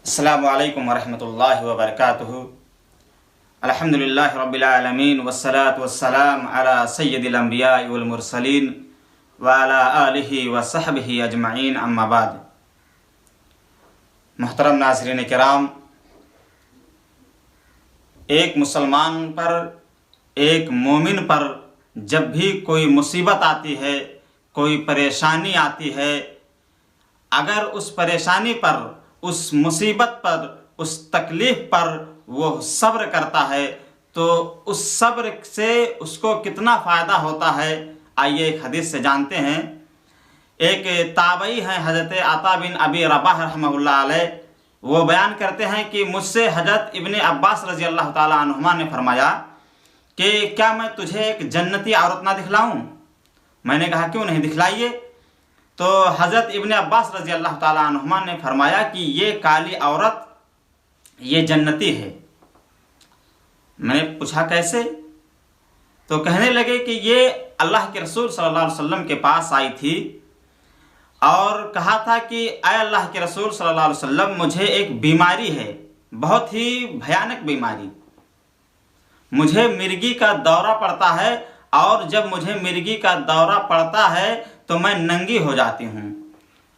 अस्सलामु अलैकुम वरहमतुल्लाहि वबरकातुहु। अल्हम्दुलिल्लाहि रब्बिल आलमीन वस्सलातु वस्सलाम अला सय्यदिल अंबिया वल मुरसलीन व अला आलिहि व सहबिहि अजमईन, अम्मा बाद। मोहतरम नाज़रीन किराम, एक मुसलमान पर, एक मोमिन पर जब भी कोई मुसीबत आती है, कोई परेशानी आती है, अगर उस परेशानी पर, उस मुसीबत पर, उस तकलीफ़ पर वो सब्र करता है तो उस सब्र से उसको कितना फ़ायदा होता है, आइए एक हदीस से जानते हैं। एक ताबई हैं हज़रत आता बिन अबी रबाह रहमतुल्लाह अलैह, वो बयान करते हैं कि मुझसे हज़रत इब्ने अब्बास रज़ी अल्लाह ताला अन्हुमा ने फरमाया कि क्या मैं तुझे एक जन्नती औरत ना दिखलाऊं? मैंने कहा क्यों नहीं, दिखलाइए। तो हज़रत इब्ने अब्बास रज़ी अल्लाह ताला अन्हुमा ने फरमाया कि ये काली औरत ये जन्नती है। मैंने पूछा कैसे? तो कहने लगे कि ये अल्लाह के रसूल सल्लल्लाहु अलैहि वसल्लम के पास आई थी और कहा था कि ऐ अल्लाह के रसूल सल्लल्लाहु अलैहि वसल्लम, मुझे एक बीमारी है, बहुत ही भयानक बीमारी। मुझे मिर्गी का दौरा पड़ता है और जब मुझे मिर्गी का दौरा पड़ता है तो मैं नंगी हो जाती हूँ।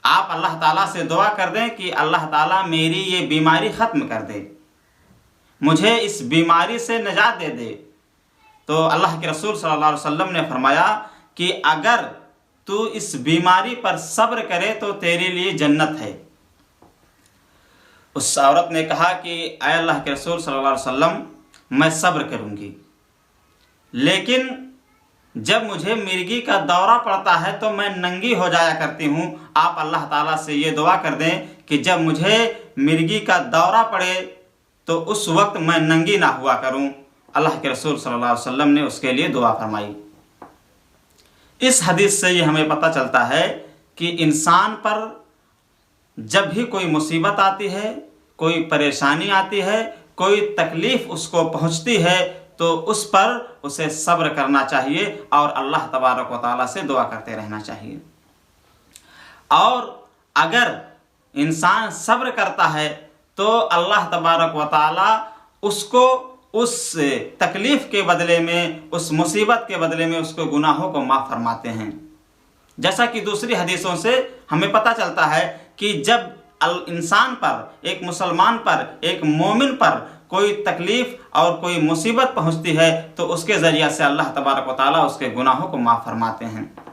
आप अल्लाह ताला से दुआ कर दें कि अल्लाह ताला मेरी ये बीमारी ख़त्म कर दे, मुझे इस बीमारी से निजात दे दे। तो अल्लाह के रसूल सल्लल्लाहु अलैहि वसल्लम ने फरमाया कि अगर तू इस बीमारी पर सब्र करे तो तेरे लिए जन्नत है। उस औरत ने कहा कि ऐ अल्लाह के रसूल सल्लल्लाहु अलैहि वसल्लम, मैं सब्र करूँगी, लेकिन जब मुझे मिर्गी का दौरा पड़ता है तो मैं नंगी हो जाया करती हूँ। आप अल्लाह ताला से ये दुआ कर दें कि जब मुझे मिर्गी का दौरा पड़े तो उस वक्त मैं नंगी ना हुआ करूँ। अल्लाह के रसूल सल्लल्लाहु अलैहि वसल्लम ने उसके लिए दुआ फरमाई। इस हदीस से ये हमें पता चलता है कि इंसान पर जब भी कोई मुसीबत आती है, कोई परेशानी आती है, कोई तकलीफ़ उसको पहुँचती है तो उस पर उसे सब्र करना चाहिए और अल्लाह तबारक व तआला से दुआ करते रहना चाहिए। और अगर इंसान सब्र करता है तो अल्लाह तबारक व तआला उसको उस तकलीफ़ के बदले में, उस मुसीबत के बदले में उसको गुनाहों को माफ़ फरमाते हैं। जैसा कि दूसरी हदीसों से हमें पता चलता है कि जब इंसान पर, एक मुसलमान पर, एक मोमिन पर कोई तकलीफ़ और कोई मुसीबत पहुंचती है तो उसके ज़रिया से अल्लाह तबारक व तआला उसके गुनाहों को माफ़ फरमाते हैं।